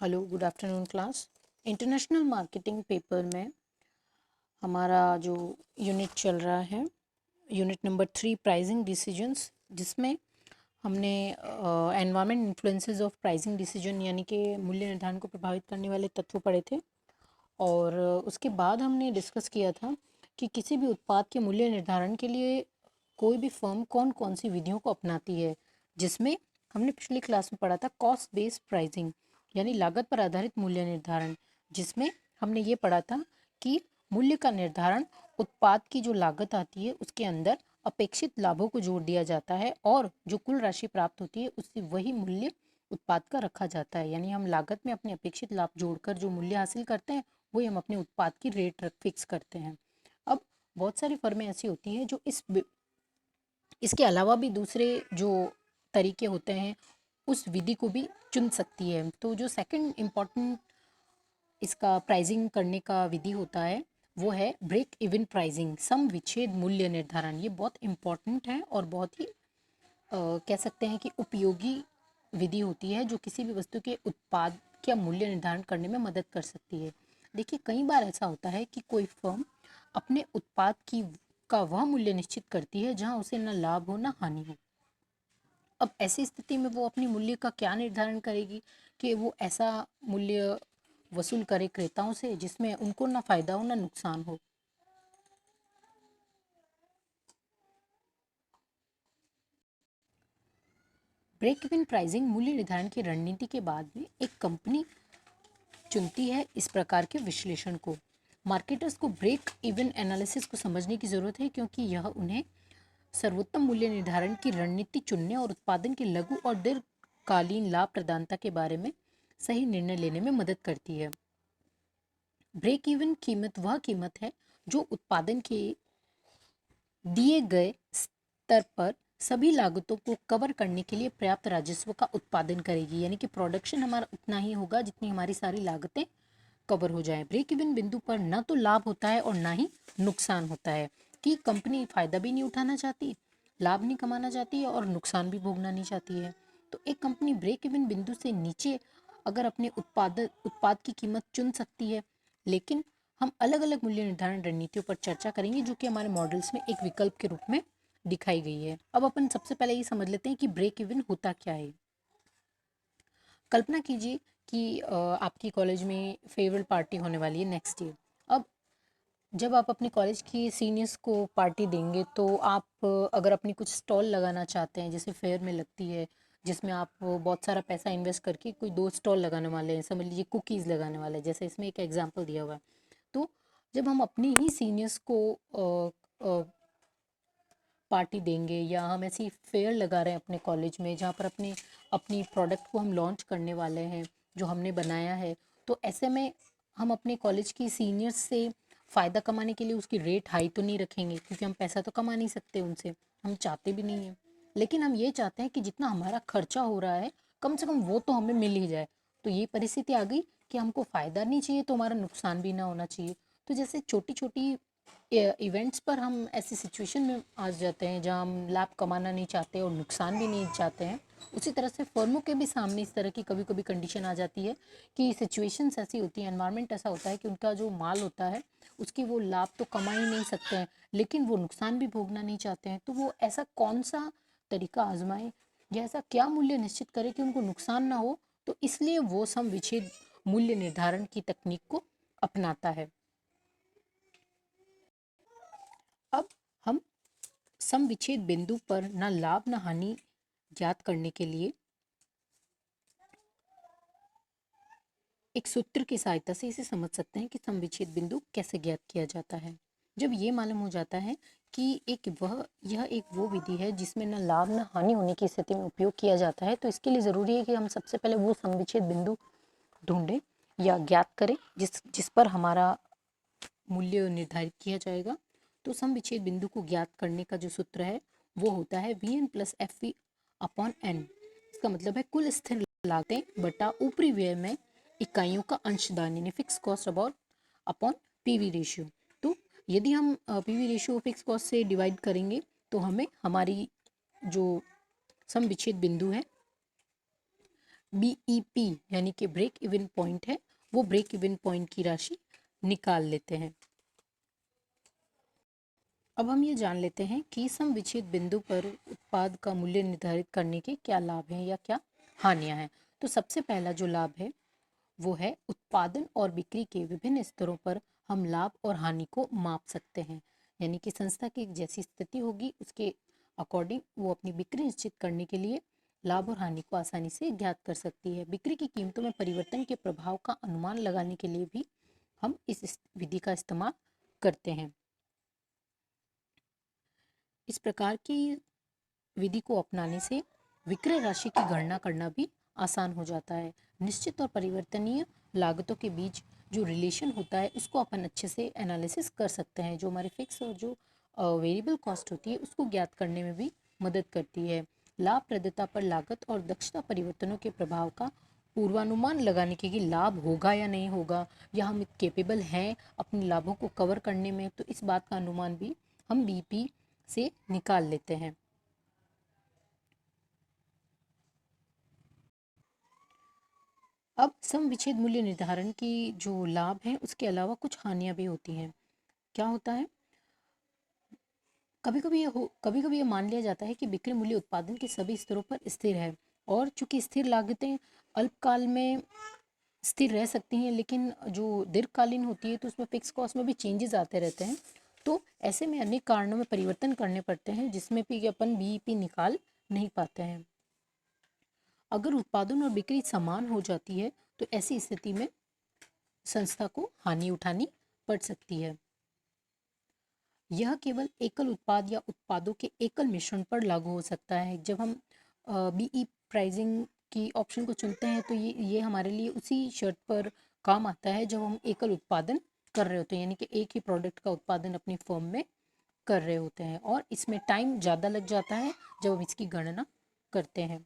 Hello, good afternoon class. International marketing paper में हमारा जो यूनिट चल रहा है, यूनिट नंबर 3 प्राइसिंग डिसीजंस, जिसमें हमने environment influences of pricing decision यानी कि मूल्य निर्धारण को प्रभावित करने वाले तत्व पढ़े थे। और उसके बाद हमने डिस्कस किया था कि किसी भी उत्पाद के मूल्य निर्धारण के लिए कोई भी फर्म कौन कौन सी विधियों को अपनाती है, जिसमें हमने पिछली क्लास में पढ़ा था कॉस्ट बेस्ड प्राइसिंग यानी लागत पर आधारित मूल्य निर्धारण, जिसमें हमने ये पढ़ा था कि मूल्य का निर्धारण उत्पाद की जो लागत आती है उसके अंदर अपेक्षित लाभों को जोड़ दिया जाता है और जो कुल राशि प्राप्त होती है उससे वही मूल्य उत्पाद का रखा जाता है। यानी हम लागत में अपने अपेक्षित लाभ जोड़कर जो मूल्य हासिल करते हैं वही हम अपने उत्पाद की रेट फिक्स करते हैं। अब बहुत सारी फर्में ऐसी होती हैं जो इसके अलावा भी दूसरे जो तरीके होते हैं उस विधि को भी चुन सकती है। तो जो सेकंड इम्पॉर्टेंट इसका प्राइसिंग करने का विधि होता है वो है ब्रेक इवन प्राइसिंग, सम विच्छेद मूल्य निर्धारण। ये बहुत इम्पॉर्टेंट है और बहुत ही कह सकते हैं कि उपयोगी विधि होती है जो किसी भी वस्तु के उत्पाद का मूल्य निर्धारण करने में मदद कर सकती है। देखिए, कई बार ऐसा होता है कि कोई फर्म अपने उत्पाद की का वह मूल्य निश्चित करती है जहां उसे न लाभ हो न हानि हो। अब ऐसी स्थिति में वो अपनी मूल्य का क्या निर्धारण करेगी कि वो ऐसा मूल्य वसूल करे क्रेताओं से जिसमें उनको ना फायदा हो ना नुकसान हो। ब्रेक इवन प्राइसिंग मूल्य निर्धारण की रणनीति के बाद में एक कंपनी चुनती है इस प्रकार के विश्लेषण को। मार्केटर्स को ब्रेक इवन एनालिसिस को समझने की जरूरत है क्योंकि यह उन्हें सर्वोत्तम मूल्य निर्धारण की रणनीति चुनने और उत्पादन के लघु और दीर्घकालीन लाभ प्रदानता के बारे में सही निर्णय लेने में मदद करती है। ब्रेक इवन कीमत वह कीमत है जो उत्पादन के दिए गए स्तर पर सभी लागतों को कवर करने के लिए पर्याप्त राजस्व का उत्पादन करेगी। यानी कि प्रोडक्शन हमारा उतना ही होगा जितनी हमारी सारी लागतें कवर हो जाए। ब्रेक इवन बिंदु पर ना तो लाभ होता है और ना ही नुकसान होता है कि कंपनी फायदा भी नहीं उठाना चाहती, लाभ नहीं कमाना चाहती है और नुकसान भी भोगना नहीं चाहती है। तो एक कंपनी ब्रेक इवन बिंदु से नीचे अगर अपने उत्पाद की कीमत चुन सकती है, लेकिन हम अलग अलग मूल्य निर्धारण रणनीतियों पर चर्चा करेंगे जो कि हमारे मॉडल्स में एक विकल्प के रूप में दिखाई गई है। अब अपन सबसे पहले ये समझ लेते हैं कि ब्रेक इवन होता क्या है। कल्पना कीजिए कि आपकी कॉलेज में फेयरवेल पार्टी होने वाली है नेक्स्ट ईयर। अब जब आप अपने कॉलेज की सीनियर्स को पार्टी देंगे तो आप अगर अपनी कुछ स्टॉल लगाना चाहते हैं जैसे फेयर में लगती है, जिसमें आप बहुत सारा पैसा इन्वेस्ट करके कोई 2 स्टॉल लगाने वाले हैं, समझ लीजिए कुकीज़ लगाने वाले हैं, जैसे इसमें एक एग्जांपल दिया हुआ है। तो जब हम अपनी ही सीनियर्स को पार्टी देंगे या हम ऐसी फेयर लगा रहे हैं अपने कॉलेज में जहाँ पर अपने अपनी प्रोडक्ट को हम लॉन्च करने वाले हैं जो हमने बनाया है, तो ऐसे में हम अपने कॉलेज की सीनियर्स से फ़ायदा कमाने के लिए उसकी रेट हाई तो नहीं रखेंगे क्योंकि हम पैसा तो कमा नहीं सकते उनसे, हम चाहते भी नहीं हैं। लेकिन हम ये चाहते हैं कि जितना हमारा खर्चा हो रहा है कम से कम वो तो हमें मिल ही जाए। तो ये परिस्थिति आ गई कि हमको फ़ायदा नहीं चाहिए तो हमारा नुकसान भी ना होना चाहिए। तो जैसे छोटी छोटी इवेंट्स पर हम ऐसी सिचुएशन में आ जाते हैं जहाँ हम लाभ कमाना नहीं चाहते और नुकसान भी नहीं चाहते हैं, उसी तरह से फर्मों के भी सामने इस तरह की कभी कभी कंडीशन आ जाती है कि सिचुएशंस ऐसी होती है, एनवायरनमेंट ऐसा होता है कि उनका जो माल होता है उसकी वो लाभ तो कमा ही नहीं सकते हैं लेकिन वो नुकसान भी भोगना नहीं चाहते हैं। तो वो ऐसा कौन सा तरीका आजमाएं या ऐसा क्या मूल्य निश्चित करें कि उनको नुकसान ना हो, तो इसलिए वो सम विच्छेद मूल्य निर्धारण की तकनीक को अपनाता है। अब हम सम विच्छेद बिंदु पर न लाभ न हानि ज्ञात करने के लिए एक सूत्र की सहायता से इसे समझ सकते हैं कि सम विच्छेद बिंदु कैसे ज्ञात किया जाता है। जब ये मालूम हो जाता है कि यह एक वो विधि है जिसमें न लाभ न हानि होने की स्थिति में उपयोग किया जाता है, तो इसके लिए ज़रूरी है कि हम सबसे पहले वो सम विच्छेद बिंदु ढूंढें या ज्ञात करें जिस जिस पर हमारा मूल्य निर्धारित किया जाएगा। तो सम विच्छेद बिंदु को ज्ञात करने का जो सूत्र है वो होता है V N plus F V upon N. इसका मतलब है कुल स्थिर लागतें बटा ऊपरी व्यय में इकाइयों का अंशदान यानी fix cost about upon PV ratio. तो यदि हम पीवी रेशियो फिक्स कॉस्ट से डिवाइड करेंगे तो हमें हमारी जो सम विच्छेद बिंदु है BEP यानी कि ब्रेक इवन पॉइंट है, वो ब्रेक इवन पॉइंट की राशि निकाल लेते हैं। अब हम ये जान लेते हैं कि सम विच्छेद बिंदु पर उत्पाद का मूल्य निर्धारित करने के क्या लाभ हैं या क्या हानियां हैं। तो सबसे पहला जो लाभ है वो है उत्पादन और बिक्री के विभिन्न स्तरों पर हम लाभ और हानि को माप सकते हैं। यानी कि संस्था की जैसी स्थिति होगी उसके अकॉर्डिंग वो अपनी बिक्री निश्चित करने के लिए लाभ और हानि को आसानी से ज्ञात कर सकती है। बिक्री की कीमतों में परिवर्तन के प्रभाव का अनुमान लगाने के लिए भी हम इस विधि का इस्तेमाल करते हैं। इस प्रकार की विधि को अपनाने से विक्रय राशि की गणना करना भी आसान हो जाता है। निश्चित और परिवर्तनीय लागतों के बीच जो रिलेशन होता है उसको अपन अच्छे से एनालिसिस कर सकते हैं। जो हमारे फिक्स और जो वेरिएबल कॉस्ट होती है उसको ज्ञात करने में भी मदद करती है। लाभप्रदता पर लागत और दक्षता परिवर्तनों के प्रभाव का पूर्वानुमान लगाने के कि लाभ होगा या नहीं होगा, या हम केपेबल हैं अपने लाभों को कवर करने में, तो इस बात का अनुमान भी हम बीपी से निकाल लेते हैं। अब सम विच्छेद मूल्य निर्धारण की जो लाभ हैं उसके अलावा कुछ हानियां भी होती हैं। क्या होता है, कभी कभी ये मान लिया जाता है कि बिक्री मूल्य उत्पादन के सभी स्तरों पर स्थिर है, और चूंकि स्थिर लागतें अल्पकाल में स्थिर रह सकती हैं लेकिन जो दीर्घकालीन होती है तो उसमें फिक्स कॉस्ट में भी चेंजेस आते रहते हैं। तो ऐसे में अनेक कारणों में परिवर्तन करने पड़ते हैं जिसमें भी अपन बीईपी निकाल नहीं पाते हैं। अगर उत्पादन और बिक्री समान हो जाती है तो ऐसी स्थिति में संस्था को हानि उठानी पड़ सकती है। यह केवल एकल उत्पाद या उत्पादों के एकल मिश्रण पर लागू हो सकता है। जब हम बीई प्राइसिंग की ऑप्शन को चुनते हैं तो ये हमारे लिए उसी शर्त पर काम आता है जब हम एकल उत्पादन कर रहे होते हैं, यानी कि एक ही प्रोडक्ट का उत्पादन अपनी फर्म में कर रहे होते हैं, और इसमें टाइम ज़्यादा लग जाता है जब हम इसकी गणना करते हैं।